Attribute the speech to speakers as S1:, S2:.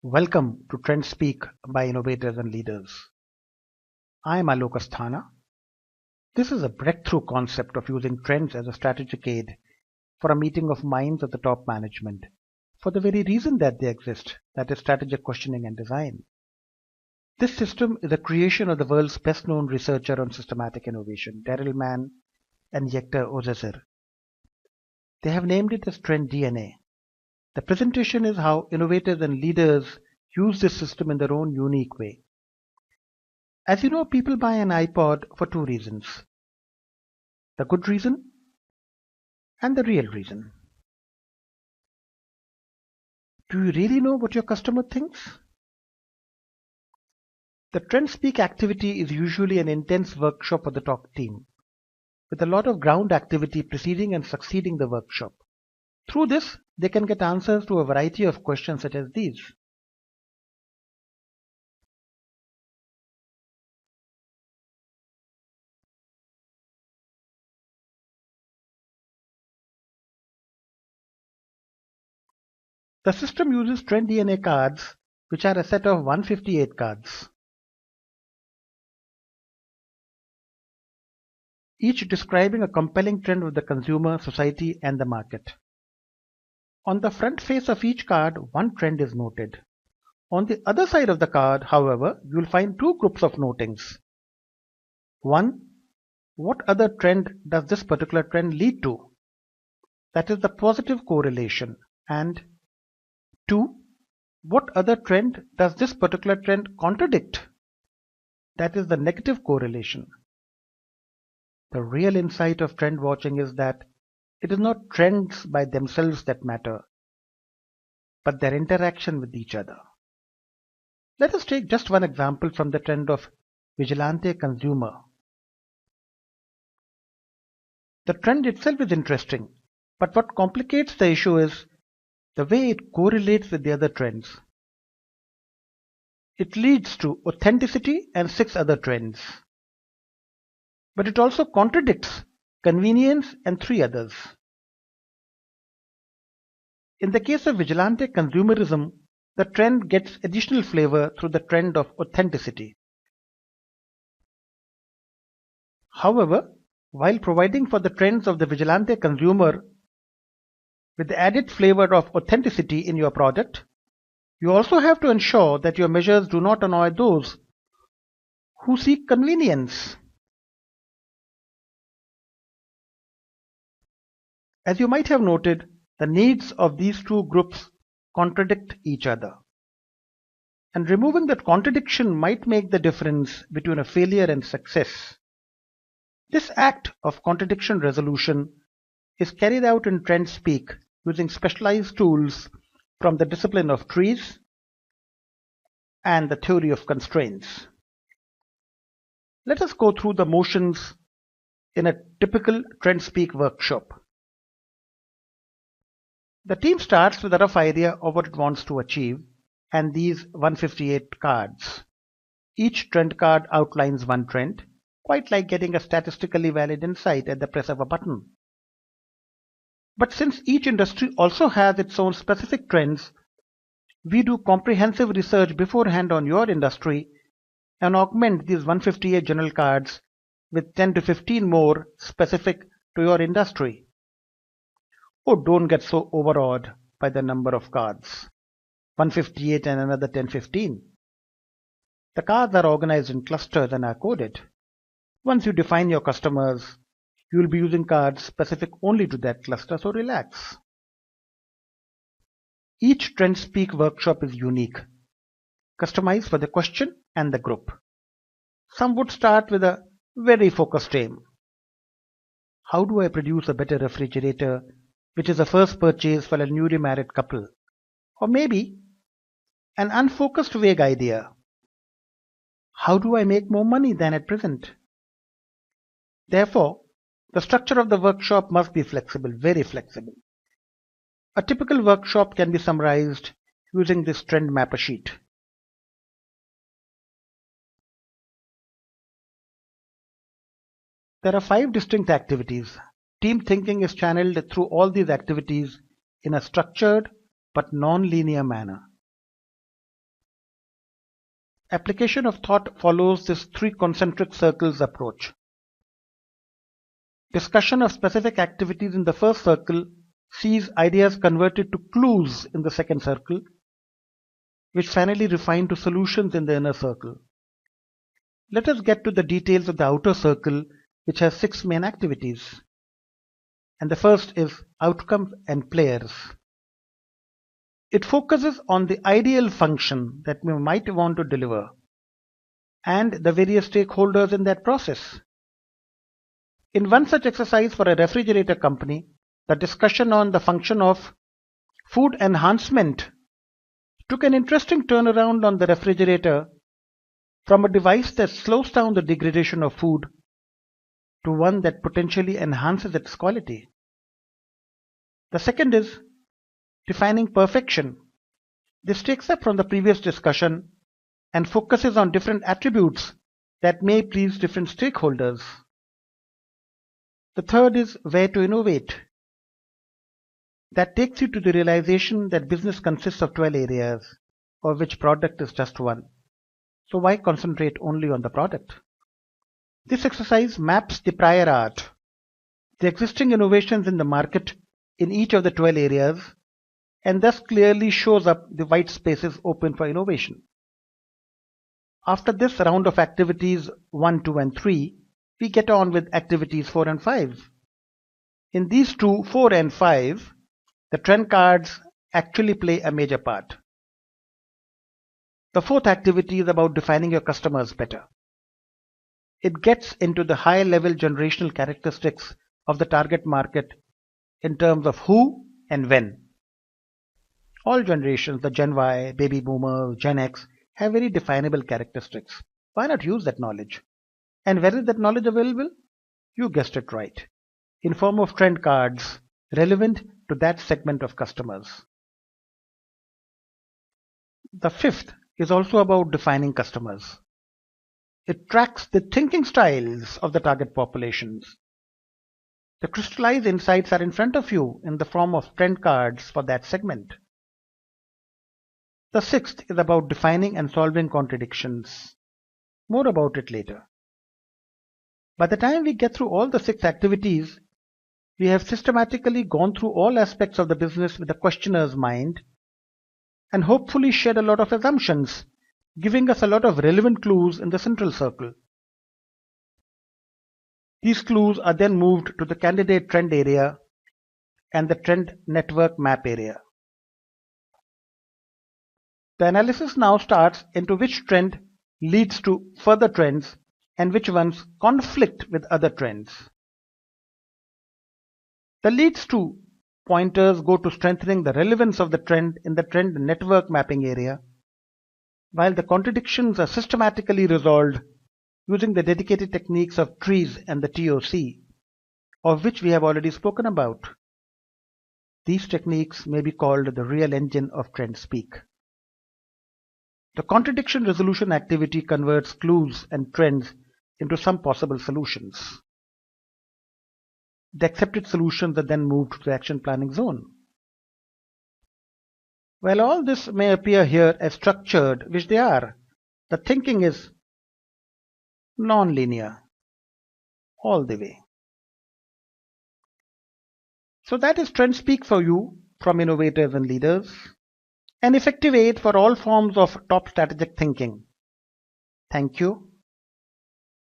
S1: Welcome to Trend Speak by Innovators and Leaders. I am Alok Asthana. This is a breakthrough concept of using trends as a strategic aid for a meeting of minds at the top management for the very reason that they exist, that is strategic questioning and design. This system is a creation of the world's best known researcher on systematic innovation, Daryl Mann and Jekta Ozezer. They have named it as Trend DNA. The presentation is how innovators and leaders use this system in their own unique way. As you know, people buy an iPod for two reasons: the good reason and the real reason. Do you really know what your customer thinks? The Trend Speak activity is usually an intense workshop for the talk team, with a lot of ground activity preceding and succeeding the workshop. Through this, they can get answers to a variety of questions such as these. The system uses Trend DNA cards, which are a set of 158 cards, each describing a compelling trend of the consumer, society, and the market. On the front face of each card, one trend is noted. On the other side of the card, however, you will find two groups of notings. One, what other trend does this particular trend lead to? That is the positive correlation. And two, what other trend does this particular trend contradict? That is the negative correlation. The real insight of trend watching is that it is not trends by themselves that matter, but their interaction with each other. Let us take just one example from the trend of vigilante consumer. The trend itself is interesting, but what complicates the issue is the way it correlates with the other trends. It leads to authenticity and 6 other trends, but it also contradicts convenience and 3 others. In the case of vigilante consumerism, the trend gets additional flavor through the trend of authenticity. However, while providing for the trends of the vigilante consumer with the added flavor of authenticity in your product, you also have to ensure that your measures do not annoy those who seek convenience. As you might have noted, the needs of these two groups contradict each other. And removing that contradiction might make the difference between a failure and success. This act of contradiction resolution is carried out in Trend Speak using specialized tools from the discipline of trees and the theory of constraints. Let us go through the motions in a typical Trend Speak workshop. The team starts with a rough idea of what it wants to achieve and these 158 cards. Each trend card outlines one trend, quite like getting a statistically valid insight at the press of a button. But since each industry also has its own specific trends, we do comprehensive research beforehand on your industry and augment these 158 general cards with 10 to 15 more specific to your industry. Oh, don't get so overawed by the number of cards. 158 and another 10-15. The cards are organized in clusters and are coded. Once you define your customers, you will be using cards specific only to that cluster, so relax. Each Trend Speak workshop is unique, customized for the question and the group. Some would start with a very focused aim. How do I produce a better refrigerator, which is a first purchase for a newly married couple? Or maybe an unfocused vague idea. How do I make more money than at present? Therefore, the structure of the workshop must be flexible, very flexible. A typical workshop can be summarized using this trend mapper sheet. There are 5 distinct activities. Team thinking is channeled through all these activities in a structured but non-linear manner. application of thought follows this three concentric circles approach. Discussion of specific activities in the first circle sees ideas converted to clues in the second circle, which finally refine to solutions in the inner circle. Let us get to the details of the outer circle, which has 6 main activities. And the first is outcomes and players. It focuses on the ideal function that we might want to deliver and the various stakeholders in that process. In one such exercise for a refrigerator company, the discussion on the function of food enhancement took an interesting turnaround on the refrigerator from a device that slows down the degradation of food to one that potentially enhances its quality. The second is defining perfection. This takes up from the previous discussion and focuses on different attributes that may please different stakeholders. The third is where to innovate. That takes you to the realization that business consists of 12 areas, of which product is just one. So why concentrate only on the product? This exercise maps the prior art, the existing innovations in the market in each of the 12 areas, and thus clearly shows up the white spaces open for innovation. After this round of activities 1, 2 and 3, we get on with activities 4 and 5. In these 2, 4 and 5, the trend cards actually play a major part. The fourth activity is about defining your customers better. It gets into the high-level generational characteristics of the target market in terms of who and when. All generations, the Gen Y, Baby Boomers, Gen X, have very definable characteristics. Why not use that knowledge? And where is that knowledge available? You guessed it right. In form of trend cards relevant to that segment of customers. The fifth is also about defining customers. It tracks the thinking styles of the target populations. The crystallized insights are in front of you in the form of trend cards for that segment. The sixth is about defining and solving contradictions. More about it later. By the time we get through all the 6 activities, we have systematically gone through all aspects of the business with the questioner's mind and hopefully shared a lot of assumptions, giving us a lot of relevant clues in the central circle. These clues are then moved to the candidate trend area and the trend network map area. The analysis now starts into which trend leads to further trends and which ones conflict with other trends. The leads to pointers go to strengthening the relevance of the trend in the trend network mapping area, while the contradictions are systematically resolved using the dedicated techniques of trees and the TOC, of which we have already spoken about. These techniques may be called the real engine of trend speak. The contradiction resolution activity converts clues and trends into some possible solutions. The accepted solutions are then moved to the action planning zone. While all this may appear here as structured, which they are, the thinking is non-linear all the way. So that is trend speak for you from innovators and leaders, an effective aid for all forms of top strategic thinking. Thank you.